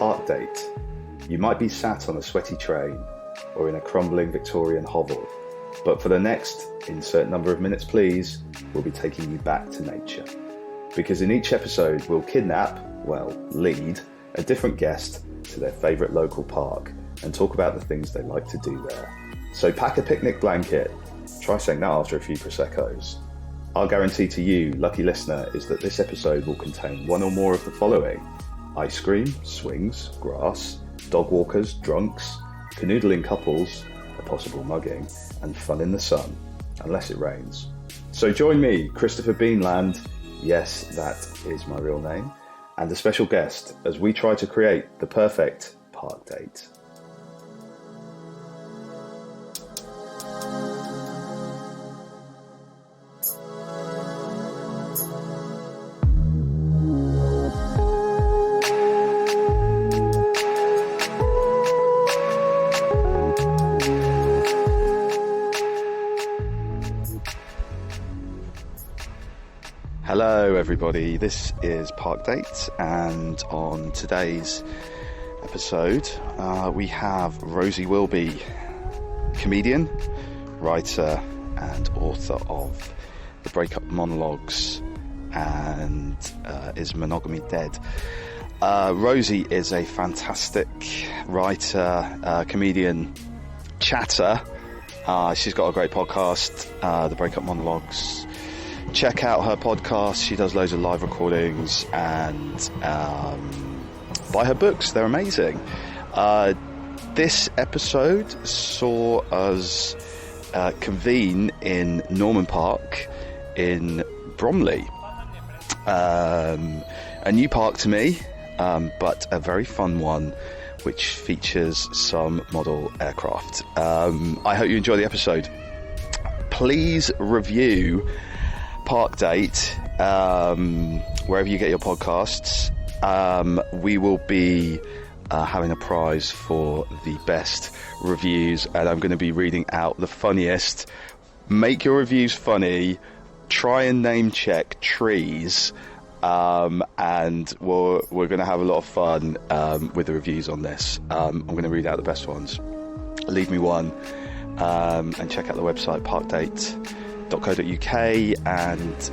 Park Date. You might be sat on a sweaty train or in a crumbling Victorian hovel, but for the next insert number of minutes, please, we'll be taking you back to nature. Because in each episode, we'll lead a different guest to their favourite local park and talk about the things they like to do there. So pack a picnic blanket, try saying that after a few Prosecco's. Our guarantee to you, lucky listener, is that this episode will contain one or more of the following: ice cream, swings, grass, dog walkers, drunks, canoodling couples, a possible mugging, and fun in the sun, unless it rains. So join me, Christopher Beanland, yes, that is my real name, and a special guest as we try to create the perfect park date. Hello everybody, this is Park Date, and on today's episode we have Rosie Wilby, comedian, writer and author of The Breakup Monologues and Is Monogamy Dead? Rosie is a fantastic writer, comedian, chatter. She's got a great podcast, The Breakup Monologues. Check out her podcast. She does loads of live recordings, and buy her books. They're amazing. This episode saw us convene in Norman Park in Bromley. A new park to me, but a very fun one, which features some model aircraft. I hope you enjoy the episode. Please review Park Date wherever you get your podcasts. We will be having a prize for the best reviews, and I'm going to be reading out the funniest. Make your reviews funny, try and name check trees, and we're going to have a lot of fun with the reviews on this. I'm going to read out the best ones. Leave me one, and check out the website parkdate.co.uk, and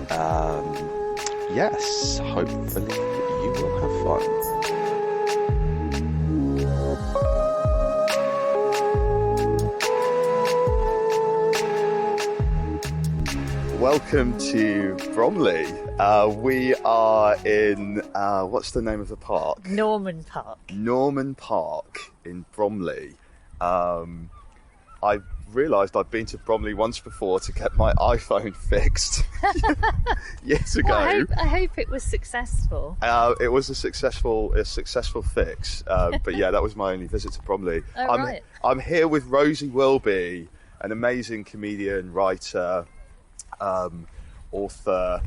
yes, hopefully you will have fun. Welcome to Bromley. We are in what's the name of the park? Norman Park. Norman Park in Bromley. I've realised I've been to Bromley once before to get my iPhone fixed years ago. Well, I hope it was successful. It was a successful fix. But yeah, that was my only visit to Bromley. Right. I'm here with Rosie Wilby, an amazing comedian, writer, author.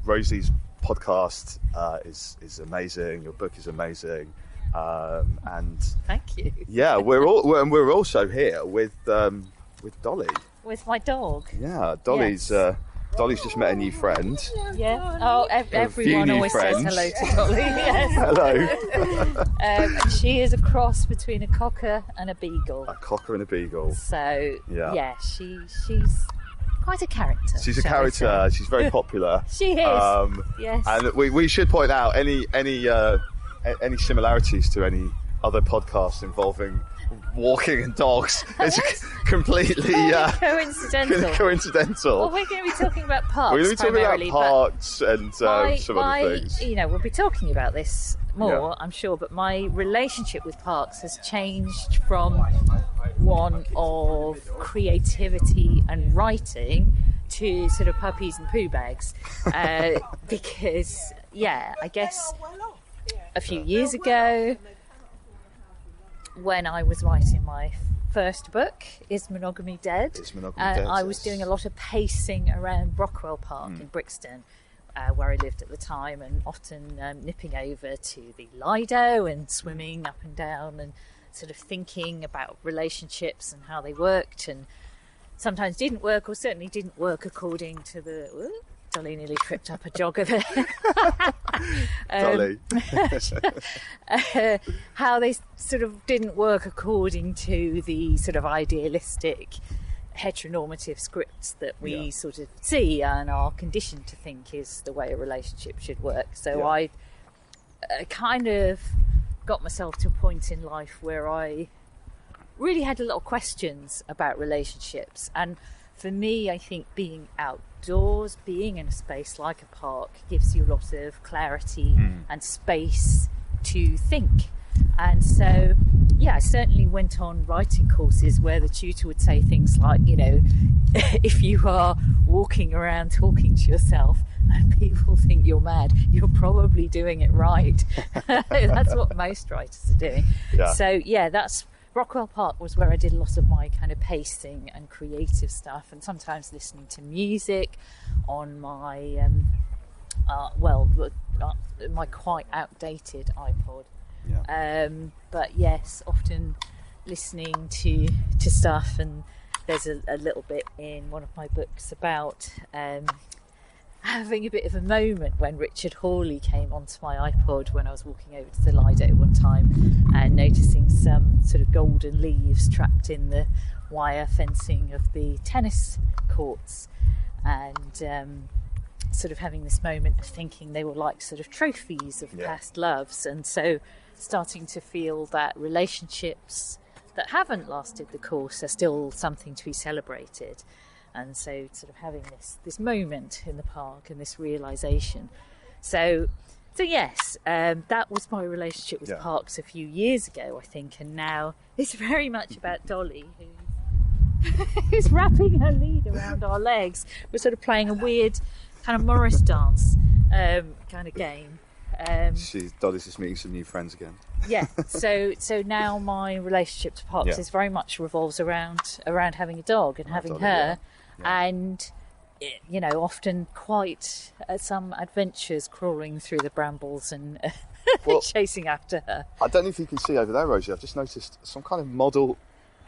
Rosie's podcast is amazing. Your book is amazing. And thank you. Yeah, we're also here with Dolly. With my dog. Yeah, Dolly's Yes. Dolly's just met a new friend. Yeah. Oh, everyone always says hello to Dolly. Yes. Hello. And she is a cross between a cocker and a beagle. A cocker and a beagle. So Yeah. she's quite a character. She's a shall we character. say. She's very popular. She is. Yes. And we should point out any similarities to any other podcasts involving walking and dogs. It's completely coincidental. Well, we're going to be talking about parks. We're going to be talking primarily, about parks and some other things. We'll be talking about this more, Yeah. I'm sure, but my relationship with parks has changed from one of creativity and writing to sort of puppies and poo bags. Because, I guess a few years ago, when I was writing my first book, Is Monogamy Dead? I was doing a lot of pacing around Brockwell Park in Brixton, where I lived at the time, and often nipping over to the Lido and swimming up and down and sort of thinking about relationships and how they worked, and sometimes didn't work, or certainly didn't work according to Dolly nearly tripped up a jogger there. Dolly. How they sort of didn't work according to the sort of idealistic heteronormative scripts that we sort of see and are conditioned to think is the way a relationship should work. So I kind of got myself to a point in life where I really had a lot of questions about relationships. And for me, I think being outdoors, being in a space like a park, gives you a lot of clarity and space to think. And so, I certainly went on writing courses where the tutor would say things like, if you are walking around talking to yourself and people think you're mad, you're probably doing it right. That's what most writers are doing. Yeah. So, that's Brockwell Park was where I did a lot of my kind of pacing and creative stuff, and sometimes listening to music on my, my quite outdated iPod. Yeah. But yes, often listening to stuff, and there's a little bit in one of my books about having a bit of a moment when Richard Hawley came onto my iPod when I was walking over to the Lido one time and noticing some sort of golden leaves trapped in the wire fencing of the tennis courts, and sort of having this moment of thinking they were like sort of trophies of past loves, and so starting to feel that relationships that haven't lasted the course are still something to be celebrated. And so sort of having this moment in the park and this realisation. So yes, that was my relationship with parks a few years ago, I think, and now it's very much about Dolly, who's wrapping her lead around our legs. We're sort of playing a weird kind of Morris dance kind of game. Dolly's just meeting some new friends again. Yeah, so now my relationship to parks is very much revolves around having a dog and having Dolly, her, and often quite some adventures crawling through the brambles and chasing after her. I don't know if you can see over there, Rosie. I've just noticed some kind of model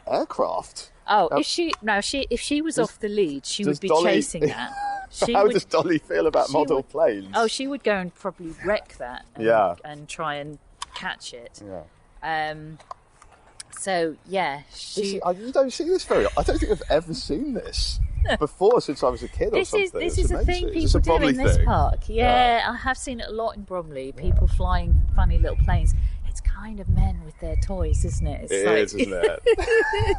aircraft. Oh, if she was off the lead, she would be chasing that. How does Dolly feel about model planes? Oh, she would go and probably wreck that. And try and catch it. Yeah. So you don't see this very. I don't think I've ever seen this before since I was a kid. This is a thing people do in this park. Yeah, I have seen it a lot in Bromley. People flying funny little planes. It's kind of men with their toys, isn't it? Isn't it?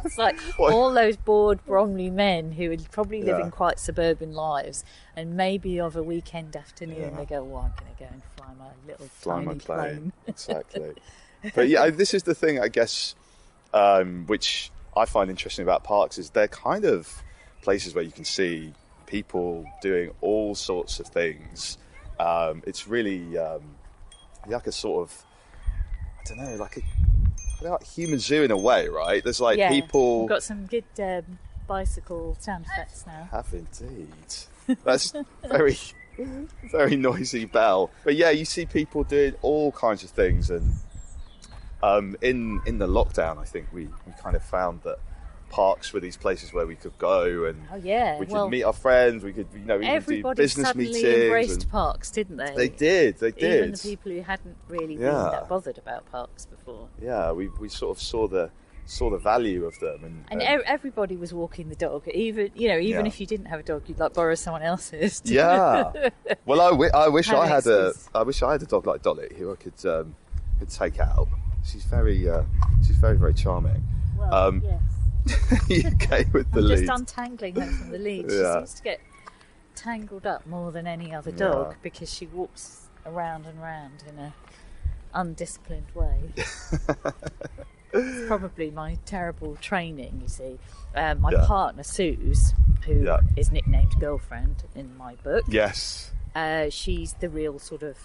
It's like all those bored Bromley men who are probably living quite suburban lives, and maybe of a weekend afternoon they go, "Well, I'm going to go and fly my little tiny plane." Exactly. But this is the thing, I guess, which I find interesting about parks, is they're kind of places where you can see people doing all sorts of things. It's really like a sort of, I don't know, like a human zoo in a way, right? There's like people. We've got some good bicycle sound effects now. Have indeed. That's very, very noisy bell. But you see people doing all kinds of things, and in the lockdown, I think we kind of found that parks were these places where we could go and we could meet our friends. We could, even do business meetings. Everybody embraced parks, didn't they? They did. Even the people who hadn't really been that bothered about parks before. Yeah, we sort of saw the value of them, and everybody was walking the dog. Even if you didn't have a dog, you'd like borrow someone else's. Yeah. Well, I wish I had a dog like Dolly who I could take out. She's very very charming. Well, yes. You came with the lead. Just untangling her from the lead. She seems to get tangled up more than any other dog because she walks around and round in a undisciplined way. It's probably my terrible training, you see. My partner, Suze, who is nicknamed Girlfriend in my book. Yes. She's the real sort of,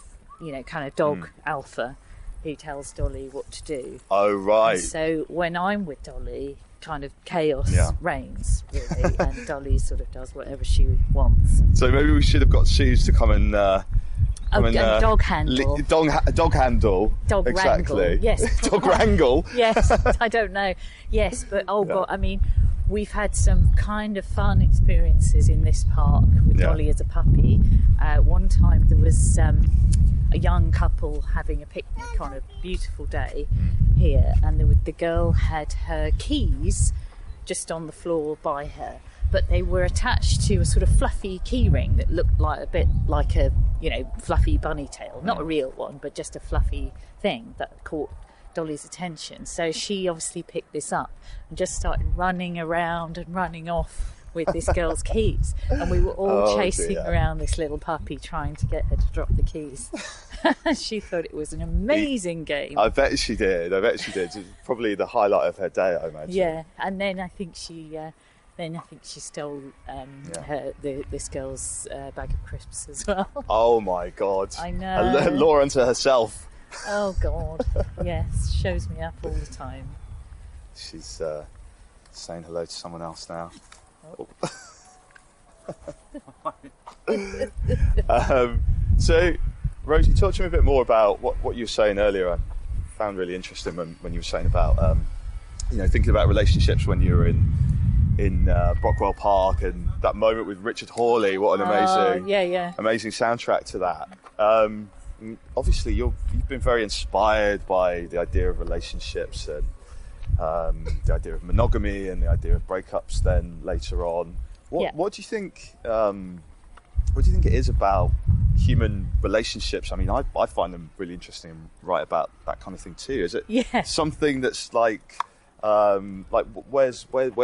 kind of dog alpha who tells Dolly what to do. Oh, right. And so when I'm with Dolly, kind of chaos reigns, really, and Dolly sort of does whatever she wants. So maybe we should have got Suze to come and dog handle. Dog handle. Dog exactly. wrangle. Yes. Dog wrangle. Yes. I don't know. Yes, but God, I mean, we've had some kind of fun experiences in this park with Dolly as a puppy. One time there was a young couple having a picnic on a beautiful day here, and the girl had her keys just on the floor by her, but they were attached to a sort of fluffy key ring that looked like a bit like a, you know, fluffy bunny tail. Not a real one, but just a fluffy thing that caught Dolly's attention. So she obviously picked this up and just started running around and running off with this girl's keys. And we were all chasing around this little puppy trying to get her to drop the keys. She thought it was an amazing game. I bet she did. It was probably the highlight of her day, I imagine. Yeah, and then I think she stole this girl's bag of crisps as well. Oh my God! I know. A law unto herself. Oh God! Yes, shows me up all the time. She's saying hello to someone else now. Oh. So, Rosie, talk to me a bit more about what you were saying earlier. I found really interesting when you were saying about thinking about relationships when you were in Brockwell Park, and that moment with Richard Hawley. What an amazing soundtrack to that. Obviously, you've been very inspired by the idea of relationships and the idea of monogamy and the idea of breakups. Then later on, what do you think? What do you think it is about human relationships? I mean, I find them really interesting and write about that kind of thing too. Is it something that's where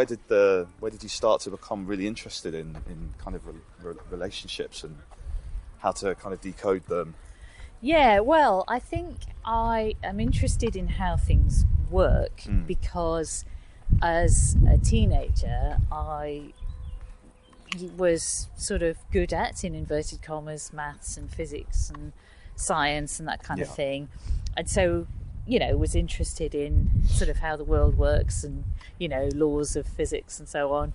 did you start to become really interested in kind of relationships and how to kind of decode them? Yeah, well, I think I am interested in how things work because as a teenager I was sort of good at, in inverted commas, maths and physics and science and that kind of thing, and so was interested in sort of how the world works and laws of physics and so on,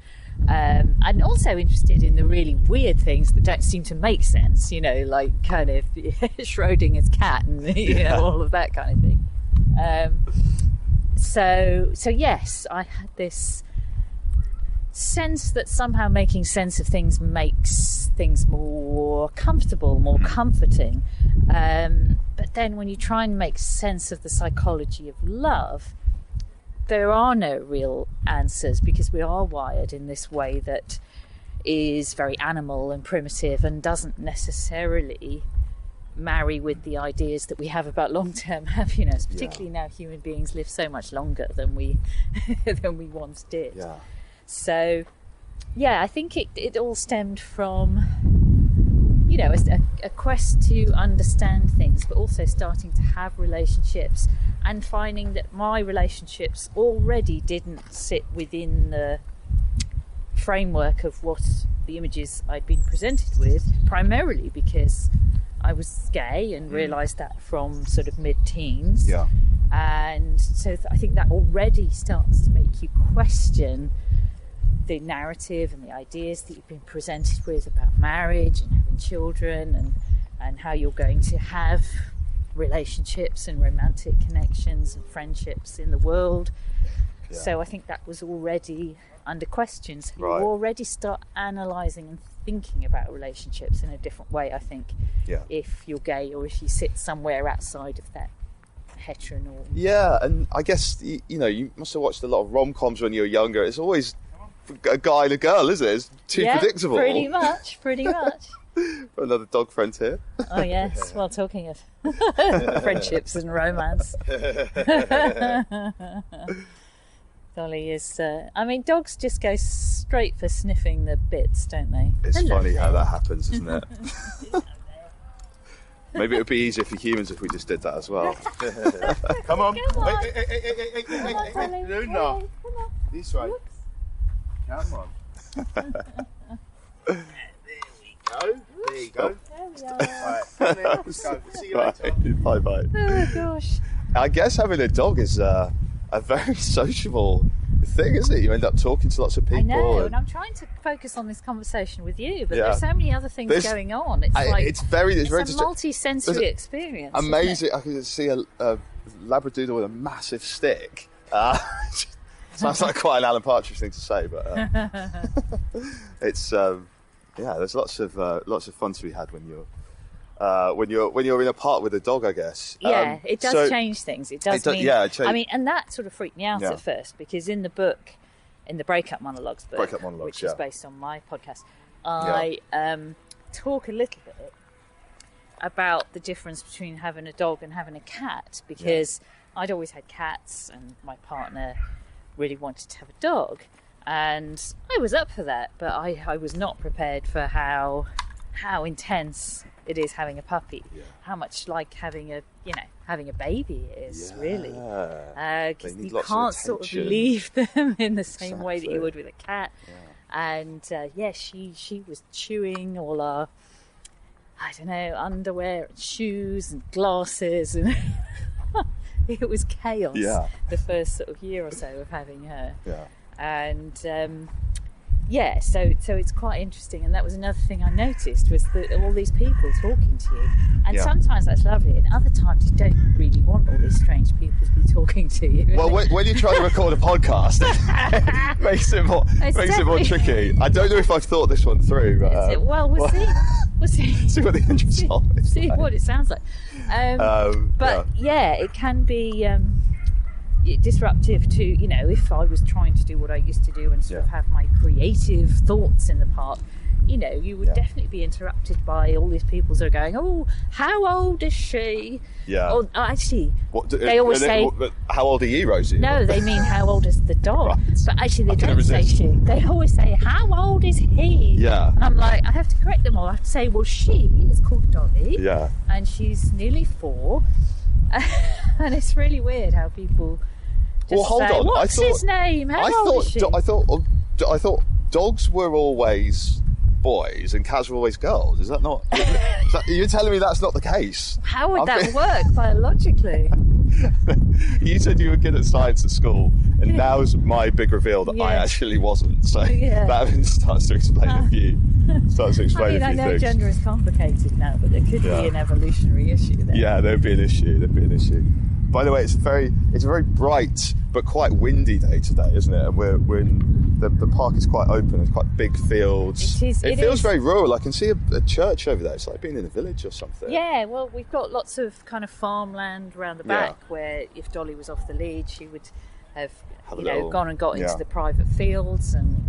and also interested in the really weird things that don't seem to make sense, like kind of Schrodinger's cat and all of that kind of thing. So yes, I had this sense that somehow making sense of things makes things more comfortable, more comforting. But then when you try and make sense of the psychology of love, there are no real answers, because we are wired in this way that is very animal and primitive and doesn't necessarily marry with the ideas that we have about long-term happiness, particularly now human beings live so much longer than we once did. So I think it all stemmed from a quest to understand things, but also starting to have relationships and finding that my relationships already didn't sit within the framework of what the images I'd been presented with, primarily because I was gay and realised that from sort of mid-teens. And so I think that already starts to make you question the narrative and the ideas that you've been presented with about marriage and having children and how you're going to have relationships and romantic connections and friendships in the world. So I think that was already under question. So you already start analysing and thinking about relationships in a different way, I think, if you're gay or if you sit somewhere outside of that heteronorm. Yeah, and I guess, you must have watched a lot of rom-coms when you were younger. It's always a guy and a girl, isn't it? It's too predictable. Pretty much. Another dog friend here. Oh yes, well, talking of friendships and romance. Dolly is, dogs just go straight for sniffing the bits, don't they? It's funny how that happens, isn't it? Maybe it would be easier for humans if we just did that as well. Come on. Hey, Luna. This way. Come on. There you go. There we are. Right, let's go. See you later. Bye. Oh gosh. I guess having a dog is a very sociable thing, isn't it? You end up talking to lots of people. I know, and I'm trying to focus on this conversation with you, but there's so many other things going on. It's a multi-sensory experience. Amazing. I could see a labradoodle with a massive stick. Sounds like quite an Alan Partridge thing to say, but it's there's lots of fun to be had when you're in a park with a dog, I guess. Yeah, it does change things. It does mean. Yeah, I mean, and that sort of freaked me out at first, because in the book, in the Breakup Monologues book, which is based on my podcast, I talk a little bit about the difference between having a dog and having a cat, because I'd always had cats and my partner really wanted to have a dog, and I was up for that, but I was not prepared for how intense it is having a puppy, how much like having a baby is, really, because you can't sort of leave them in the same way that you would with a cat. And she was chewing all our, I don't know, underwear and shoes and glasses, and it was chaos the first sort of year or so of having her. And so it's quite interesting, and that was another thing I noticed, was that all these people talking to you, and sometimes that's lovely, and other times you don't really want all these strange people to be talking to you. Well, when you try to record a podcast, it makes it more tricky. I don't know if I've thought this one through, but we'll see. We'll see. See what the intro song is. See what it sounds like. It can be disruptive to, if I was trying to do what I used to do and sort of have my creative thoughts in the park, you would definitely be interrupted by all these people that are going, oh, how old is she? Yeah. Or actually, they always say, how old are you, Rosie? No, they mean how old is the dog. Right. But actually, they don't say she. They always say, how old is he? Yeah. And I'm like, I have to correct them all. I have to say, well, she is called Dolly. Yeah. And she's nearly 4. And it's really weird how people just hold say, on. what's his name? How old is she? I thought dogs were always boys and cats were always girls. Is that not? You're telling me that's not the case? How would that work biologically? You said you were good at science at school, and now's my big reveal that I actually wasn't. So that starts to explain a few. I know gender is complicated now, but there could be an evolutionary issue there. Yeah, there'd be an issue. By the way, it's a very bright but quite windy day today, isn't it? And we're in the park is quite open. It's quite big fields. It feels very rural. I can see a church over there. It's like being in a village or something. Yeah, well, we've got lots of kind of farmland around the back where if Dolly was off the lead, she would have gone and got into the private fields and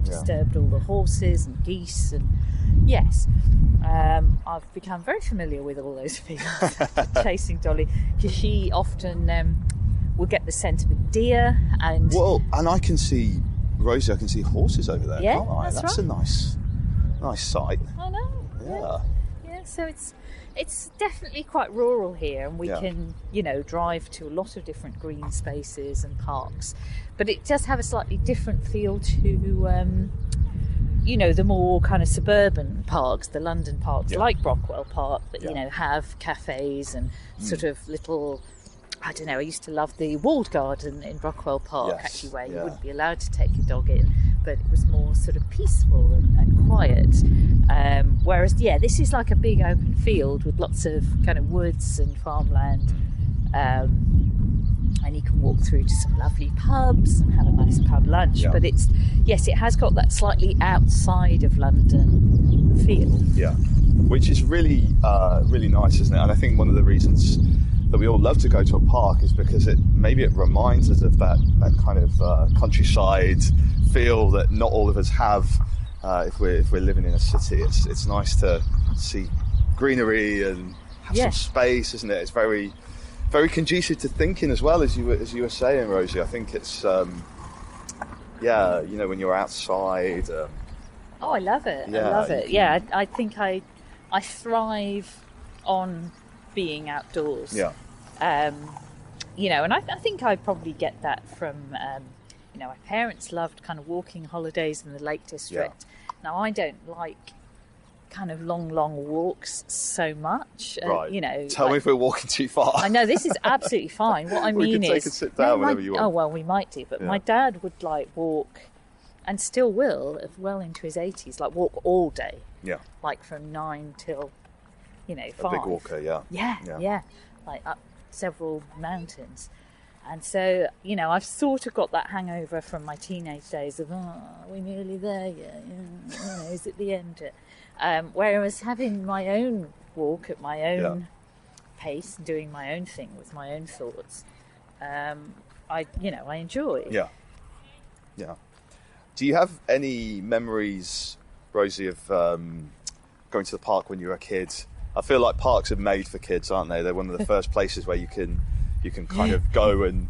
disturbed all the horses and geese and I've become very familiar with all those fields chasing Dolly, because she often will get the scent of a deer and I can see Rosie. I can see horses over there. Yeah, can't I? That's a nice sight. I know. Yeah. So it's definitely quite rural here, and we can drive to a lot of different green spaces and parks, but it does have a slightly different feel to the more kind of suburban parks, the London parks, like Brockwell Park, that have cafes and sort of little, I don't know, I used to love the walled garden in Brockwell Park, actually, where you wouldn't be allowed to take your dog in, but it was more sort of peaceful and quiet. Whereas, this is like a big open field with lots of kind of woods and farmland. And you can walk through to some lovely pubs and have a nice pub lunch. But it has got that slightly outside of London feel. Yeah, which is really, really nice, isn't it? And I think one of the reasons that we all love to go to a park is because it reminds us of that kind of countryside feel that not all of us have if we're living in a city. It's nice to see greenery and have some space, isn't it? It's very, very conducive to thinking as well, as you were saying, Rosie. I think it's when you're outside. I love it. I love it. Yeah, I think I thrive on being outdoors. Yeah. And I think I probably get that from my parents loved kind of walking holidays in the Lake District. Now I don't like kind of long walks so much. Right. Tell me if we're walking too far. I know, this is absolutely fine. What I mean we can take a sit down whenever you want. Oh well, we might do, but my dad would walk, and still will, well into his 80s, walk all day. Yeah. From 9 till 5. A big walker, Yeah. Up several mountains. And so, you know, I've sort of got that hangover from my teenage days of, we're nearly there yet, you know, is it the end yet? Whereas having my own walk at my own pace, doing my own thing with my own thoughts, I enjoy. Yeah. Do you have any memories, Rosie, of going to the park when you were a kid? I feel like parks are made for kids, aren't they? They're one of the first places where you can kind of go and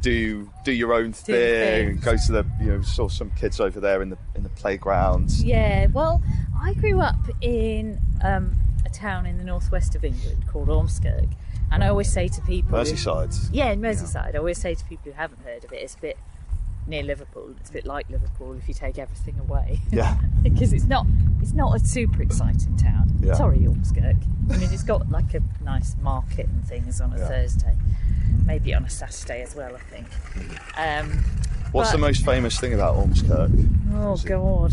do your own thing. Go to the, saw some kids over there in the playground. Yeah, well, I grew up in a town in the northwest of England called Ormskirk, and I always say to people, Merseyside. Yeah, in Merseyside. I always say to people who haven't heard of it, it's a bit near Liverpool. It's a bit like Liverpool if you take everything away. Yeah. Because it's not a super exciting town. Yeah. Sorry, Ormskirk. I mean, it's got like a nice market and things on a Thursday, maybe on a Saturday as well, I think. What's the most famous thing about Ormskirk? Oh God.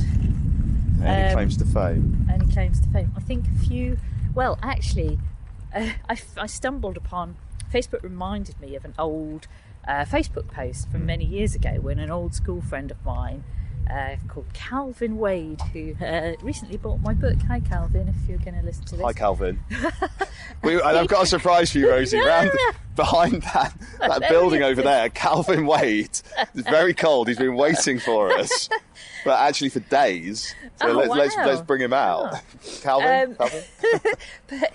Any claims to fame? Any claims to fame? I think a few. Well, actually, I stumbled upon. Facebook reminded me of an old Facebook post from many years ago when an old school friend of mine called Calvin Wade, who recently bought my book. Hi Calvin, if you're going to listen to this. Hi Calvin. And I've got a surprise for you, Rosie. Behind that building over there, Calvin Wade. It's very cold. He's been waiting for us, but actually for days. So let's bring him out. Calvin. But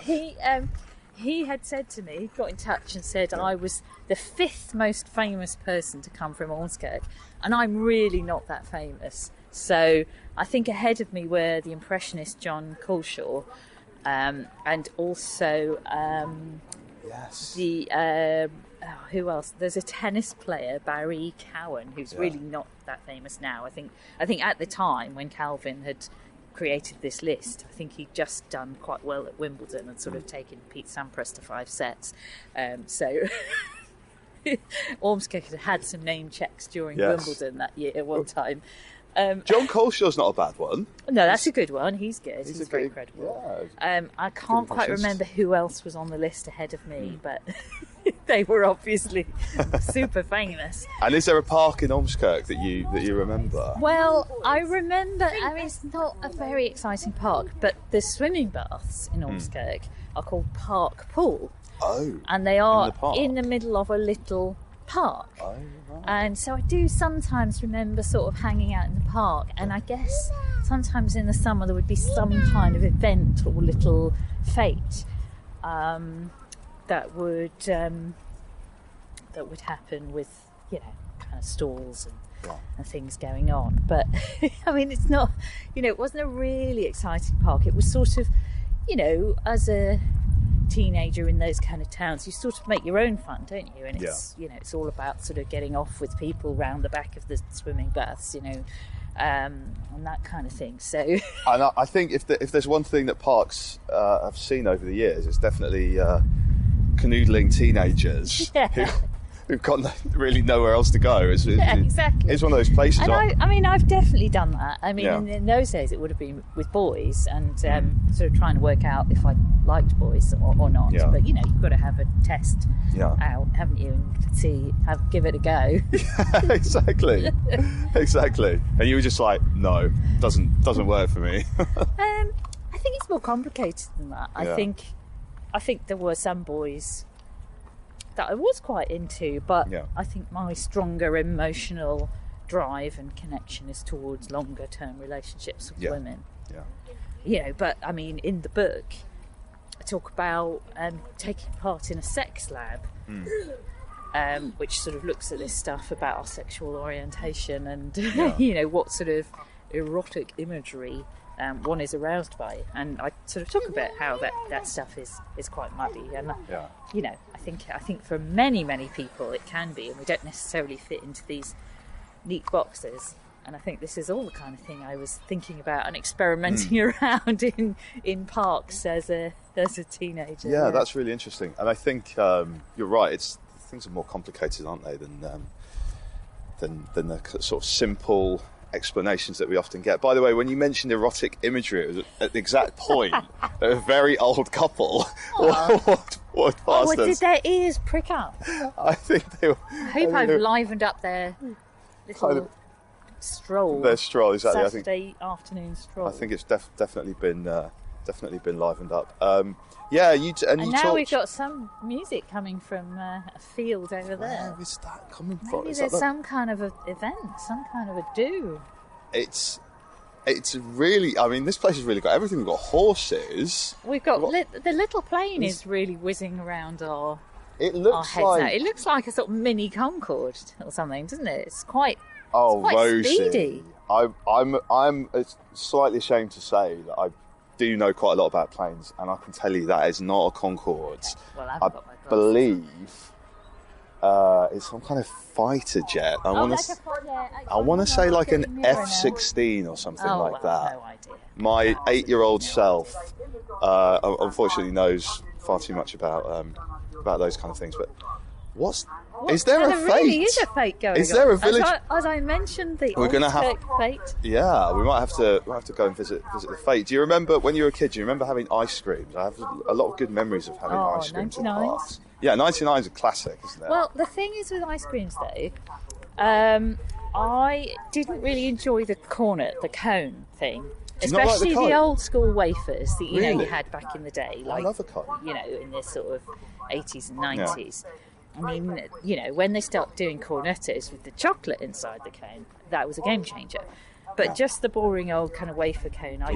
he had said to me, got in touch and said I was the 5th most famous person to come from Ormskirk, and I'm really not that famous. So I think ahead of me were the Impressionist John Culshaw, and also who else? There's a tennis player, Barry Cowan, who's really not that famous now. I think at the time when Calvin had created this list, I think he'd just done quite well at Wimbledon and sort of taken Pete Sampras to 5 sets. So Ormskirk had some name checks during Wimbledon that year at one time. John Culshaw's not a bad one. No, that's a good one. He's good. He's very credible. Yeah, I can't quite remember who else was on the list ahead of me, but they were obviously super famous. And is there a park in Ormskirk that you remember? Well, I remember. I mean, it's not a very exciting park, but the swimming baths in Ormskirk are called Park Pool. Oh, and they are in the middle of a little park. Oh, right. And so I do sometimes remember sort of hanging out in the park, and I guess sometimes in the summer there would be some kind of event or little fete that would happen with, kind of stalls and things going on. But I mean, it's not, it wasn't a really exciting park. It was sort of, as a teenager in those kind of towns, you sort of make your own fun, don't you? And it's it's all about sort of getting off with people round the back of the swimming baths, and that kind of thing. So and I think if there's one thing that parks have seen over the years, it's definitely canoodling teenagers who've got really nowhere else to go. Exactly. It's one of those places. And I've definitely done that. I mean, in those days it would have been with boys and sort of trying to work out if I liked boys or not. Yeah. But you've got to have a test out, haven't you, and give it a go. Exactly. And you were just like, no, doesn't work for me. I think it's more complicated than that. I think there were some boys that I was quite into, but I think my stronger emotional drive and connection is towards longer term relationships with women. But I mean, in the book I talk about taking part in a sex lab, which sort of looks at this stuff about our sexual orientation and what sort of erotic imagery one is aroused by, and I sort of talk about how that stuff is quite muddy, and I think for many people it can be, and we don't necessarily fit into these neat boxes. And I think this is all the kind of thing I was thinking about and experimenting around in parks as a teenager. Yeah, that's really interesting, and I think you're right. Things are more complicated, aren't they, than the sort of simple explanations that we often get. By the way, when you mentioned erotic imagery, it was at the exact point that a very old couple walked past us. Did their ears prick up? I think they were... I hope I've livened up their little stroll. Their stroll, exactly. Saturday afternoon stroll. I think it's definitely been livened up. Yeah, and now we've got some music coming from a field over there. Where is that coming from? Maybe there's some kind of an event, some kind of a do. It's really, I mean, this place has really got everything. We've got horses. We've got the little plane is really whizzing around our heads now. It looks like a sort of mini Concorde or something, doesn't it? It's quite Rosie, speedy. I'm slightly ashamed to say that I do know quite a lot about planes, and I can tell you that is not a Concorde. Well, I believe it's some kind of fighter jet. I want to say like an F-16 or something like that. No idea. My 8-year-old self unfortunately knows far too much about those kind of things. But is there a fete? There really is a fete going on. Is there a village? As I mentioned, the fete. Yeah, we might have to go and visit the fete. Do you remember when you were a kid? Do you remember having ice creams? I have a lot of good memories of having ice creams in parks. Yeah, 99's a classic, isn't it? Well, the thing is with ice creams, though, I didn't really enjoy the cornet, the cone thing. Especially the old school wafers that you had back in the day. Like, I love a cone. In the sort of 80s and 90s. Yeah. I mean, when they start doing cornettos with the chocolate inside the cone, that was a game changer. But just the boring old kind of wafer cone, I'd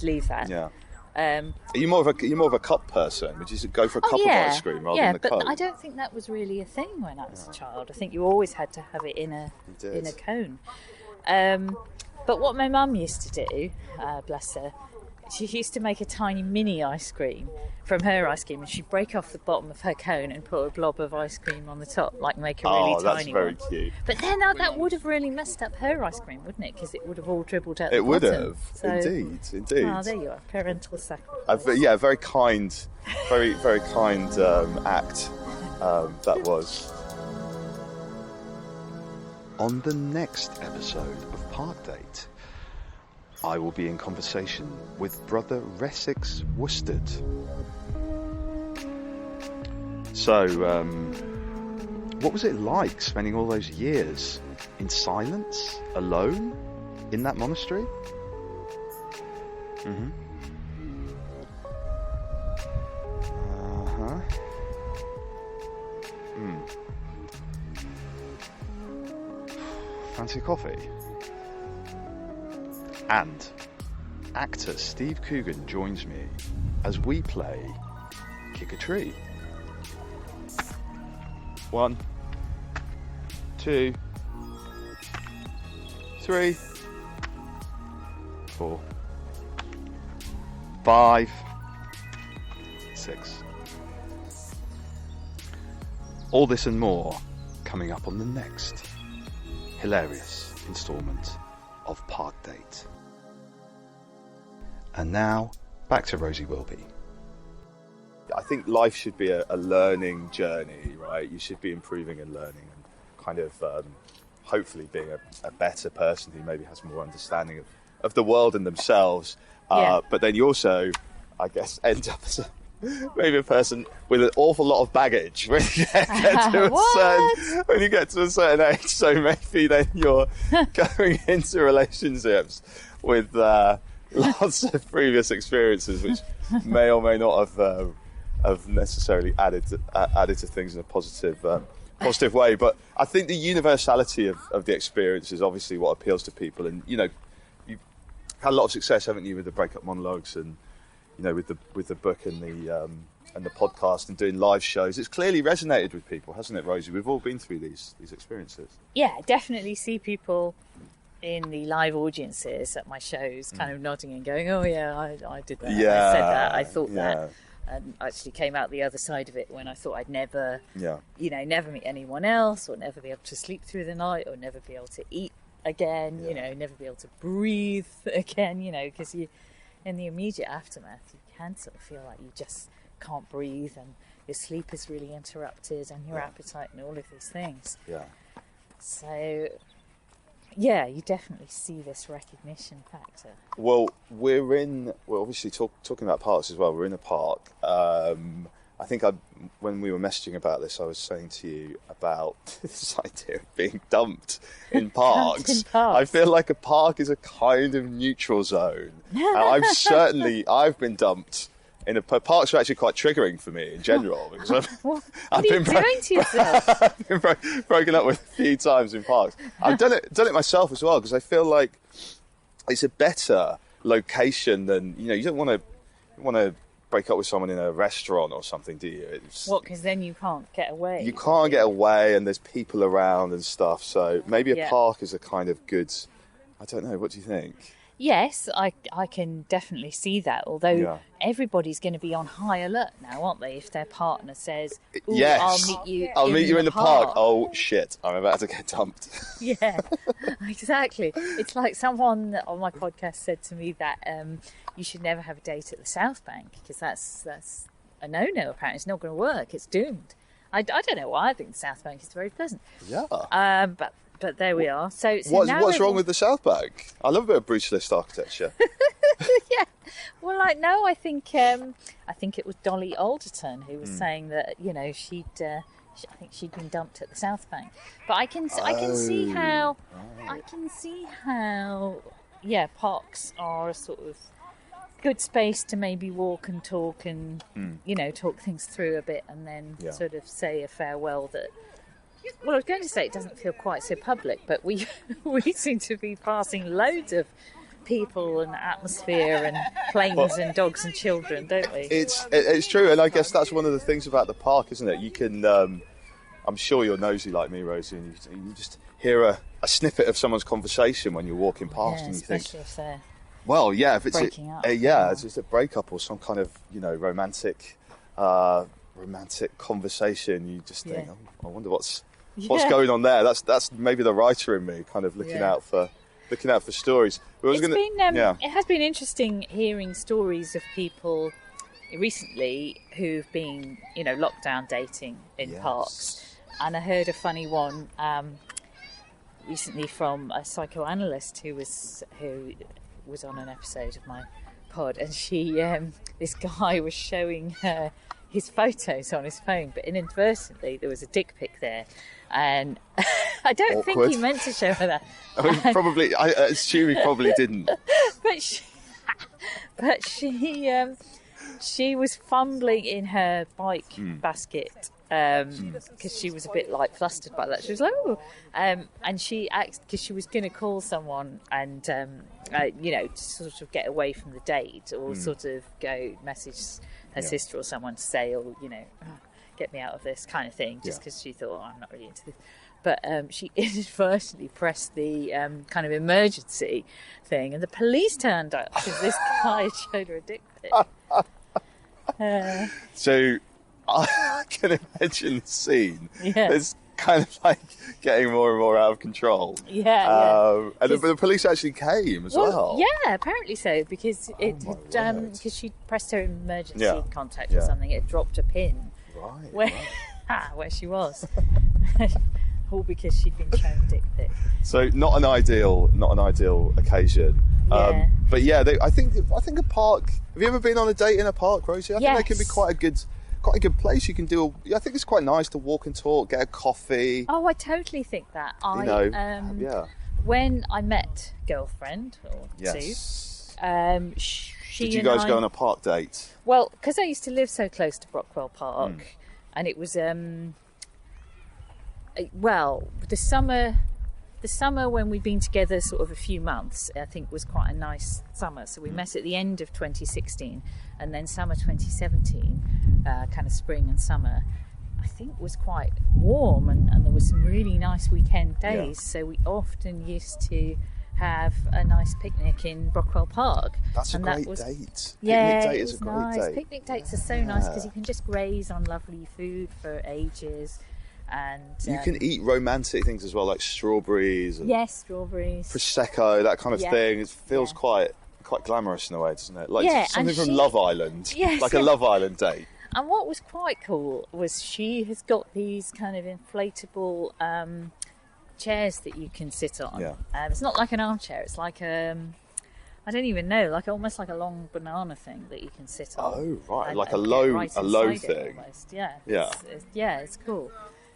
leave that. Yeah. Are you more of a cup person? Would you go for a cup of ice cream rather than the cone? But I don't think that was really a thing when I was a child. I think you always had to have it in a cone. But what my mum used to do, bless her, she used to make a tiny mini ice cream from her ice cream, and she'd break off the bottom of her cone and put a blob of ice cream on the top, like make a really tiny one. Oh, that's very cute. But then that would have really messed up her ice cream, wouldn't it? Because it would have all dribbled out the bottom. It would have, indeed. Oh, there you are, parental sacrifice. Very kind, very kind act that was. On the next episode of Park Date, I will be in conversation with brother Resix Worsted. So, what was it like spending all those years in silence, alone, in that monastery? Mm-hmm. Uh-huh. Fancy a coffee? And actor Steve Coogan joins me as we play Kick a Tree. 1, 2, 3, 4, 5, 6. All this and more coming up on the next hilarious instalment of Park Date. And now, back to Rosie Wilby. I think life should be a learning journey, right? You should be improving and learning and kind of hopefully being a better person who maybe has more understanding of the world and themselves. But then you also, I guess, end up as maybe a person with an awful lot of baggage when you get to a certain age. So maybe then you're going into relationships with lots of previous experiences, which may or may not have necessarily added to things in a positive way. But I think the universality of the experience is obviously what appeals to people. And you've had a lot of success, haven't you, with the breakup monologues and with the book and the podcast and doing live shows. It's clearly resonated with people, hasn't it, Rosie? We've all been through these experiences. Yeah, definitely see people in the live audiences at my shows kind of nodding and going, oh yeah, I did that, I said that, I thought that, and actually came out the other side of it when I thought I'd never never meet anyone else, or never be able to sleep through the night, or never be able to eat again, never be able to breathe again, because you, in the immediate aftermath, you can sort of feel like you just can't breathe, and your sleep is really interrupted, and your appetite, and all of these things. So you definitely see this recognition factor. Well, we're obviously talking about parks as well. We're in a park. I think when we were messaging about this, I was saying to you about this idea of being dumped in parks. I feel like a park is a kind of neutral zone. I've been dumped in parks are actually quite triggering for me in general, because I've been doing to yourself? I've been broken up with a few times in parks. I've done it myself as well, because I feel like it's a better location than, you don't want to break up with someone in a restaurant or something, do you? Because then you can't get away. You can't get away, and there's people around and stuff. So maybe a park is a kind of good. I don't know. What do you think? Yes, I can definitely see that. Although everybody's going to be on high alert now, aren't they? If their partner says, "Yes, I'll meet you in the park." Oh shit! I'm about to get dumped. Yeah, exactly. It's like someone on my podcast said to me that you should never have a date at the South Bank, because that's a no-no. Apparently, it's not going to work. It's doomed. I don't know why. I think the South Bank is very pleasant. Yeah. But there we are. So what's wrong with the South Bank? I love a bit of brutalist architecture. Yeah. Well, I think it was Dolly Alderton who was saying that I think she'd been dumped at the South Bank. But I can see how parks are a sort of good space to maybe walk and talk and talk things through a bit, and then sort of say a farewell that. Well, I was going to say it doesn't feel quite so public, but we seem to be passing loads of people and atmosphere and planes and dogs and children, don't we? It's true, and I guess that's one of the things about the park, isn't it? You can, I'm sure you're nosy like me, Rosie, and you just hear a snippet of someone's conversation when you're walking past, and you think, if they're if it's breaking up, it's just a breakup or some kind of romantic conversation. You just think, I wonder what's going on there. That's maybe the writer in me kind of looking out for stories. It has been interesting hearing stories of people recently who've been lockdown dating in parks, and I heard a funny one recently from a psychoanalyst who was on an episode of my pod, and she this guy was showing her his photos on his phone, but inadvertently there was a dick pic there, and I don't think he meant to show her that. I mean, I assume he probably didn't. But she was fumbling in her bike basket because she was a bit flustered by that. She was like, "Oh," and she asked because she was going to call someone and to sort of get away from the date, or sort of go message her sister or someone to say, get me out of this kind of thing, just because she thought, I'm not really into this. But she inadvertently pressed the kind of emergency thing, and the police turned up because this guy had showed her a dick pic. So I can imagine the scene. Yeah. It's kind of like getting more and more out of control. And the police actually came as well. Yeah, apparently so, because because she pressed her emergency contact or something. It dropped a pin where she was. All because she'd been shown a dick pic. So not an ideal occasion. But I think a park. Have you ever been on a date in a park, Rosie? I think they can be quite a good place. You can do. I think it's quite nice to walk and talk, get a coffee. Oh, I totally think that. When I met girlfriend or two, did you guys go on a park date? Well, because I used to live so close to Brockwell Park, and it was the summer when we'd been together sort of a few months, I think was quite a nice summer. So we met at the end of 2016, and then summer 2017, kind of spring and summer, I think was quite warm, and there was some really nice weekend days. So we often used to have a nice picnic in Brockwell Park. That's a great date. Yeah, picnic date is a great date. Picnic dates are so nice because you can just graze on lovely food for ages. And you can eat romantic things as well, like strawberries. Strawberries. Prosecco, that kind of thing. It feels quite glamorous in a way, doesn't it? Like something from Love Island, a Love Island date. And what was quite cool was she has got these kind of inflatable chairs that you can sit on. Yeah. It's not like an armchair. It's like I don't even know, like almost like a long banana thing that you can sit on. Oh, right, and, like and a low right thing. Almost. Yeah. Yeah. It's cool.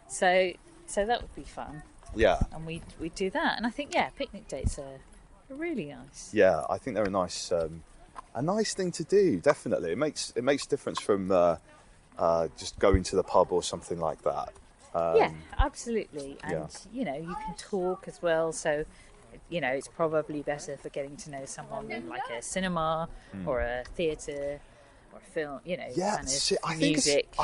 So that would be fun. Yeah. And we do that, and I think picnic dates are really nice. Yeah, I think they're a nice thing to do. Definitely, it makes a difference from just going to the pub or something like that. Yeah, absolutely. And you can talk as well. So it's probably better for getting to know someone in like a cinema or a theatre or a film. I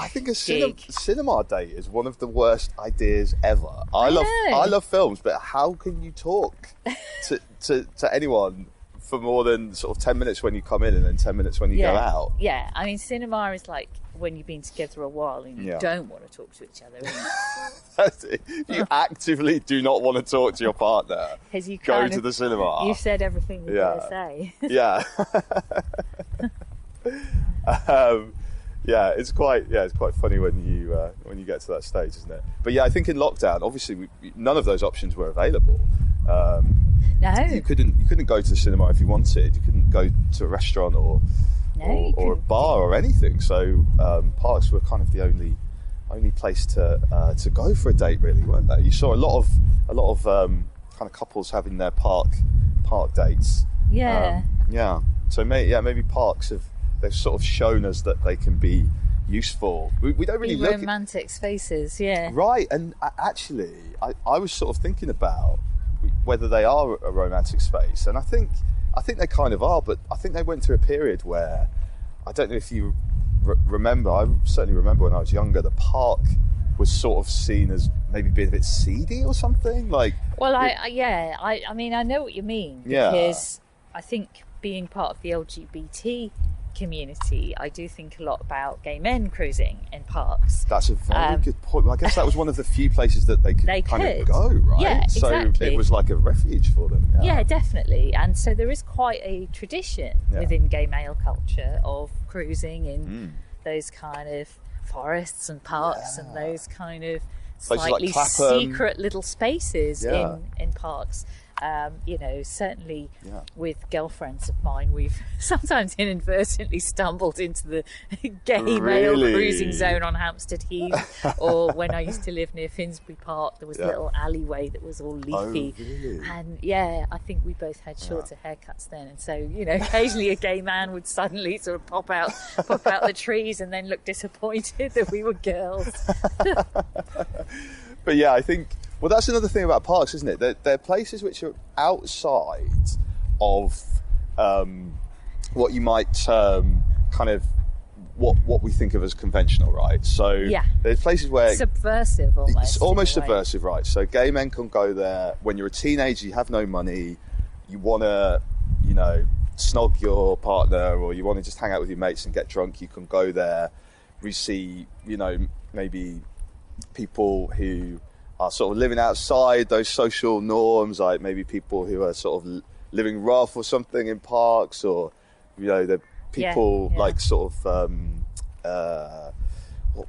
think a cinema date is one of the worst ideas ever. I love films, but how can you talk to anyone for more than sort of 10 minutes when you come in and then 10 minutes when you go out? Yeah, I mean, cinema is like when you've been together a while and you don't want to talk to each other. You actively do not want to talk to your partner going to the cinema. You've said everything you're going to say. Yeah. It's quite funny when you get to that stage, isn't it? But yeah, I think in lockdown, obviously, none of those options were available. No, you couldn't go to the cinema if you wanted. You couldn't go to a restaurant or a bar or anything. So parks were kind of the only place to go for a date, really, weren't they? You saw a lot of kind of couples having their park dates. Yeah. So maybe parks they've sort of shown us that they can be useful. We don't really look romantic spaces, yeah. Right, and actually, I was sort of thinking about whether they are a romantic space, and I think they kind of are, but I think they went through a period where, I don't know if you remember, I certainly remember when I was younger, the park was sort of seen as maybe being a bit seedy or something. Like, well, I mean, I know what you mean, because I think being part of the LGBT community, I do think a lot about gay men cruising in parks. That's a very good point. I guess that was one of the few places that they could of go, right? Yeah, exactly. So it was like a refuge for them. Yeah, definitely. And so there is quite a tradition within gay male culture of cruising in those kind of forests and parks and those kind of slightly secret little spaces in parks. Certainly with girlfriends of mine, we've sometimes inadvertently stumbled into the gay male cruising zone on Hampstead Heath, or when I used to live near Finsbury Park, there was a little alleyway that was all leafy. Oh, really? And I think we both had shorter haircuts then, and so occasionally a gay man would suddenly sort of pop out the trees and then look disappointed that we were girls. But yeah, I think, well, that's another thing about parks, isn't it? They're places which are outside of what you might term kind of what we think of as conventional, right? So there's places where subversive, almost. It's almost subversive, right? So gay men can go there when you're a teenager, you have no money, you want to, snog your partner, or you want to just hang out with your mates and get drunk. You can go there. We see, maybe people who are sort of living outside those social norms, like maybe people who are sort of living rough or something in parks, or the people like sort of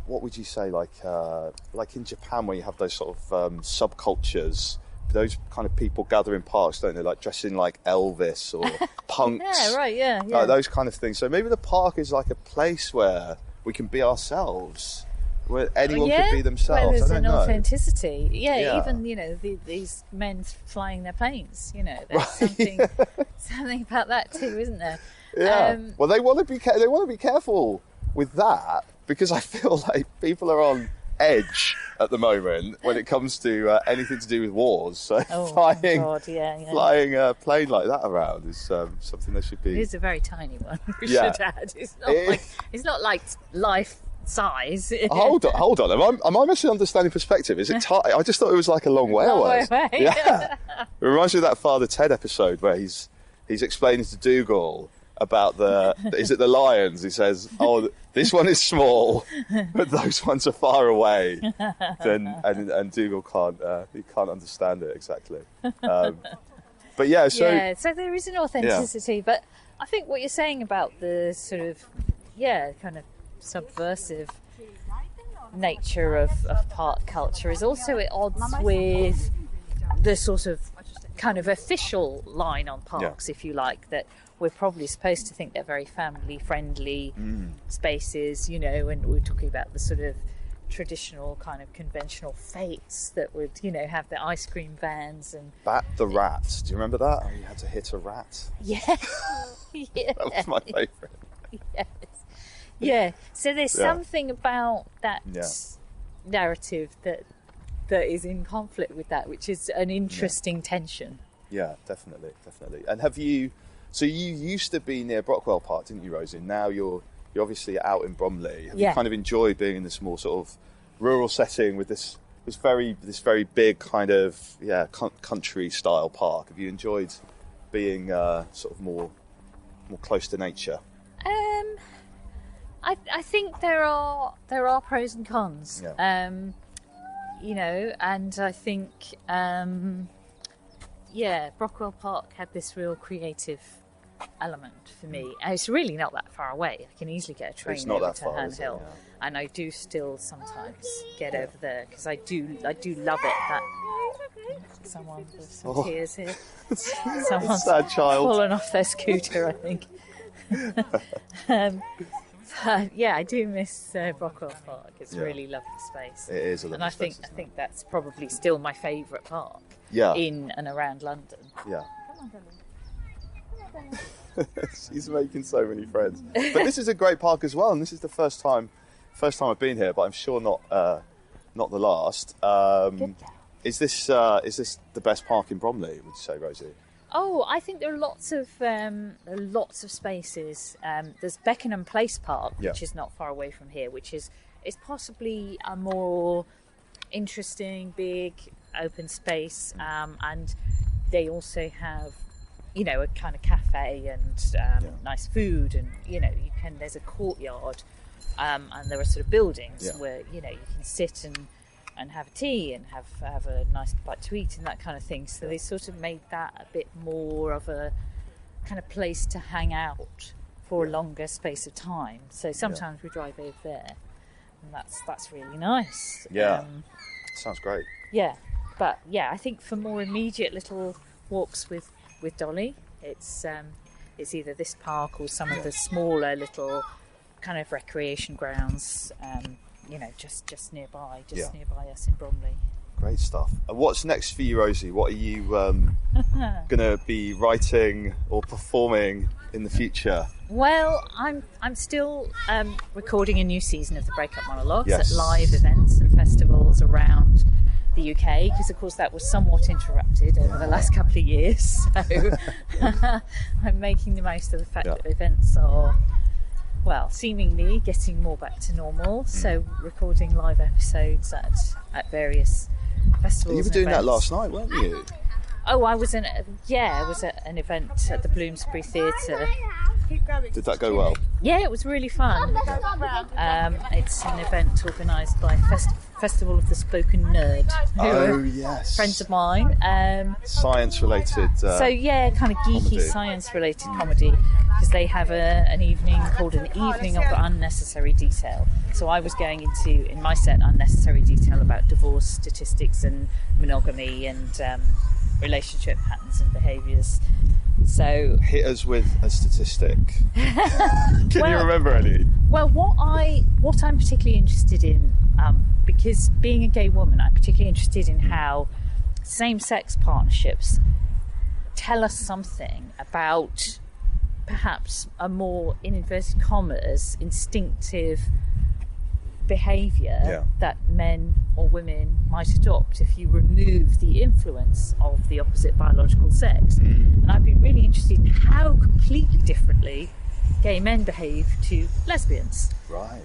what would you say, like in Japan, where you have those sort of subcultures, those kind of people gather in parks, don't they, like dressing like Elvis or punks. Those kind of things. So maybe the park is like a place where we can be ourselves, where anyone could be themselves. Well, there's an authenticity. Even these men flying their planes. There's something about that too, isn't there? Yeah. Well, they want to be careful with that, because I feel like people are on edge at the moment when it comes to anything to do with wars. So flying a plane like that around is something they should be. It is a very tiny one. We should add. It's not like life size. Hold on. Am I misunderstanding perspective? Is it tight? I just thought it was like a long way away. Yeah. It reminds me of that Father Ted episode where he's explaining to Dougal about is it the lions? He says, this one is small, but those ones are far away. And Dougal can't understand it exactly. But so there is an authenticity, but I think what you're saying about the sort of kind of subversive nature of park culture is also at odds with the sort of kind of official line on parks, if you like, that we're probably supposed to think they're very family-friendly spaces, you know, and we're talking about the sort of traditional kind of conventional fetes that would, you know, have the ice cream vans and... Bat the rat. Do you remember that? Oh, you had to hit a rat. Yeah. Yeah. That was my favourite. Yes. Yeah. So there's something about that narrative that is in conflict with that, which is an interesting tension. Yeah, definitely. And have you... So you used to be near Brockwell Park, didn't you, Rosie? Now you're obviously out in Bromley. Have you kind of enjoyed being in this more sort of rural setting with this very big kind of country style park? Have you enjoyed being sort of more close to nature? I think there are pros and cons. Yeah. You know, and I think Brockwell Park had this real creative element for me. And it's really not that far away. I can easily get a train over to Herne Hill, and I do still sometimes get over there because I do love it. That someone with some tears here. Someone's sad child fallen off their scooter, I think. But yeah, I do miss Brockwell Park. It's a really lovely space. It is a lovely space. And I think that's probably still my favourite park in and around London. Yeah. Come on, Dolly. She's making so many friends. But this is a great park as well, and this is the first time I've been here, but I'm sure not the last. Is this the best park in Bromley, would you say, Rosie? Oh, I think there are lots of spaces. There's Beckenham Place Park, which is not far away from here, which is possibly a more interesting, big, open space, and they also have, you know, a kind of cafe and nice food, and you know, there's a courtyard, and there are sort of buildings where, you know, you can sit and have a tea and have a nice bite to eat and that kind of thing. So they sort of made that a bit more of a kind of place to hang out for a longer space of time. So sometimes we drive over there, and that's really nice. Yeah, sounds great. Yeah, but I think for more immediate little walks with Dolly, it's either this park or some of the smaller little kind of recreation grounds. You know, just nearby us in Bromley. Great stuff. And what's next for you, Rosie? What are you going to be writing or performing in the future? Well, I'm still recording a new season of the Breakup Monologues at live events and festivals around the UK, because of course that was somewhat interrupted over the last couple of years. So I'm making the most of the fact that events are, well, seemingly getting more back to normal. So recording live episodes at various festivals. You were doing that last night, weren't you? Oh, I was I was at an event at the Bloomsbury Theatre. Did that go well? Yeah, it was really fun. It's an event organised by Festival of the Spoken Nerd. Oh, yes. Friends of mine. Science-related so, yeah, kind of geeky science-related comedy, because they have an evening called an Evening of Unnecessary Detail. So I was going into, in my set, unnecessary detail about divorce statistics and monogamy and relationship patterns and behaviours. So hit us with a statistic. Can you remember any? Well, what I'm particularly interested in, because being a gay woman, I'm particularly interested in how same-sex partnerships tell us something about perhaps a more, in inverted commas, instinctive behaviour that men or women might adopt if you remove the influence of the opposite biological sex. And I've been really interested in how completely differently gay men behave to lesbians. Right.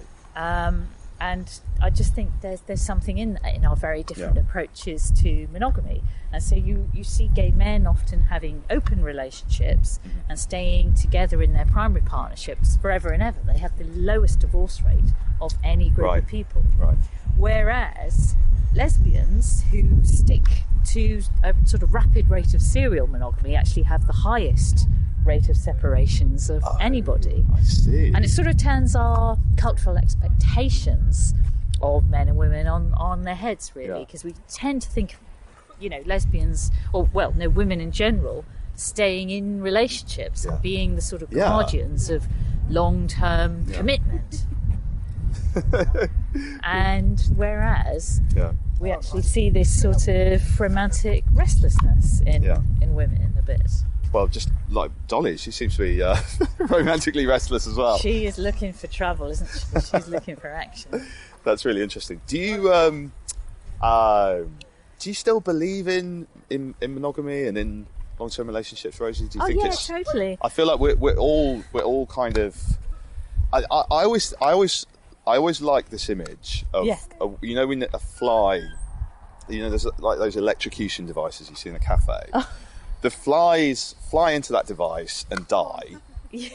And I just think there's something in our very different approaches to monogamy. And so you see gay men often having open relationships and staying together in their primary partnerships forever and ever. They have the lowest divorce rate of any group of people. Right. Whereas lesbians who stick to a sort of rapid rate of serial monogamy actually have the highest rate of separations of anybody. I see. And it sort of turns our cultural expectations of men and women on their heads, really, because we tend to think lesbians, women in general, staying in relationships and being the sort of guardians of long-term commitment. And whereas we actually see this sort of romantic restlessness in women a bit. Well, just like Dolly, she seems to be romantically restless as well. She is looking for trouble, isn't she? She's looking for action. That's really interesting. Do you still believe in monogamy and in long-term relationships, Rosie? Do you think it's totally. I feel like we're all kind of. I always like this image of when a fly, there's like those electrocution devices you see in a cafe. Oh. The flies fly into that device and die,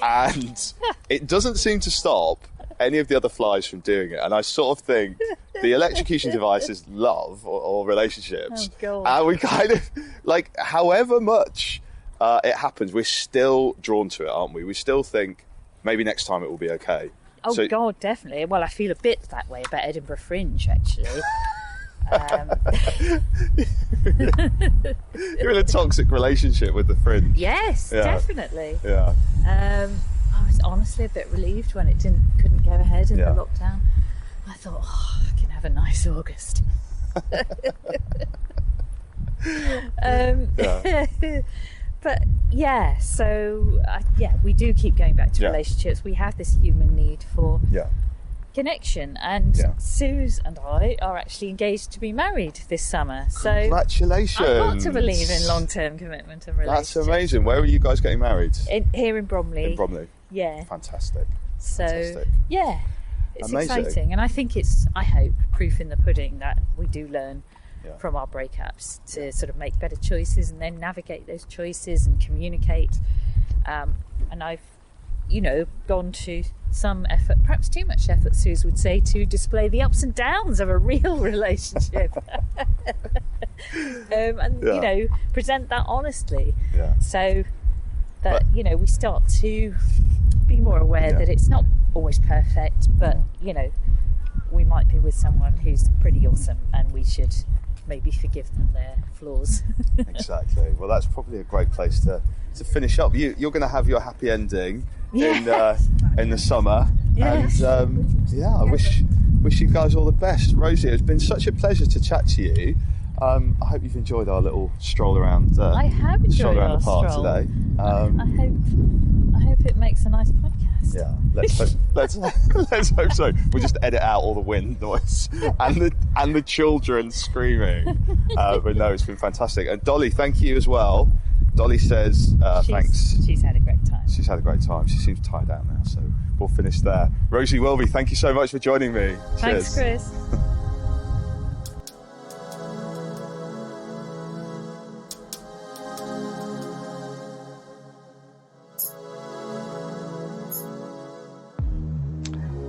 and it doesn't seem to stop any of the other flies from doing it. And I sort of think the electrocution device is love or relationships. Oh, God. And we kind of, like, however much it happens, we're still drawn to it, aren't we? We still think maybe next time it will be okay. Oh, so, God, definitely. Well, I feel a bit that way about Edinburgh Fringe, actually. You're in a toxic relationship with the Fringe. Yes, definitely. Yeah. I was honestly a bit relieved when it couldn't go ahead in the lockdown. I thought, I can have a nice August. But we do keep going back to relationships. We have this human need for connection, and Suze and I are actually engaged to be married this summer. So congratulations! I've got to believe in long-term commitment and relationships. That's amazing. Where are you guys getting married? Here in Bromley. In Bromley. Yeah. Fantastic. So Fantastic. It's amazing. exciting, and I think it's, I hope, proof in the pudding that we do learn from our breakups to sort of make better choices and then navigate those choices and communicate. And I've, gone to some effort, perhaps too much effort, Suze would say, to display the ups and downs of a real relationship. Present that honestly. So that, we start to be more aware that it's not always perfect, but, we might be with someone who's pretty awesome and we should maybe forgive them their flaws. Exactly. Well, that's probably a great place to finish up. You're going to have your happy ending in the summer, and I wish you guys all the best. Rosie, it's been such a pleasure to chat to you. I hope you've enjoyed our little stroll around. I have enjoyed stroll around our the park stroll today. I hope it makes a nice podcast. Yeah, let's hope so. We'll just edit out all the wind noise and the children screaming. But no, it's been fantastic. And Dolly, thank you as well. Dolly says thanks. She's had a great time. She's had a great time. She seems tired out now, so we'll finish there. Rosie Wilby, thank you so much for joining me. Thanks, Cheers. Chris.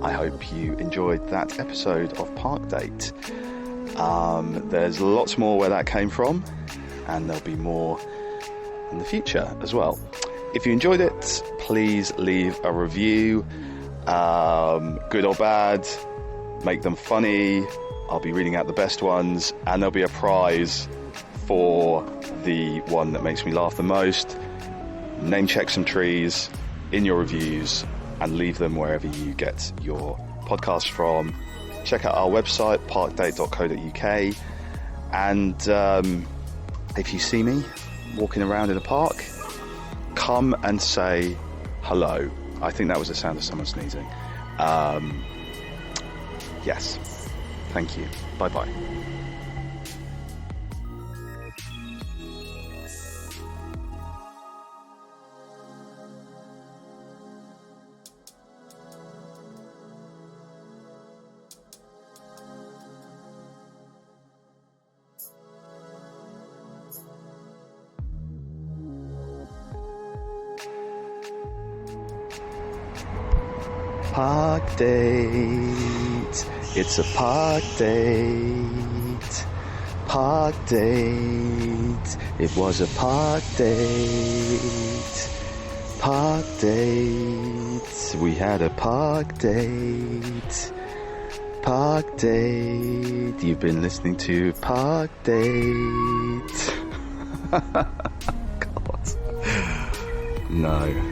I hope you enjoyed that episode of Park Date. There's lots more where that came from, and there'll be more in the future as well. If you enjoyed it, please leave a review, good or bad, make them funny. I'll be reading out the best ones, and there'll be a prize for the one that makes me laugh the most. Name check some trees in your reviews and leave them wherever you get your podcasts from. Check out our website, parkdate.co.uk, and if you see me walking around in a park, come and say hello. I think that was the sound of someone sneezing. Yes. Thank you. Bye-bye. Park date. It's a park date. Park date. It was a park date. Park date. We had a park date. Park Date. You've been listening to Park Date. God. No.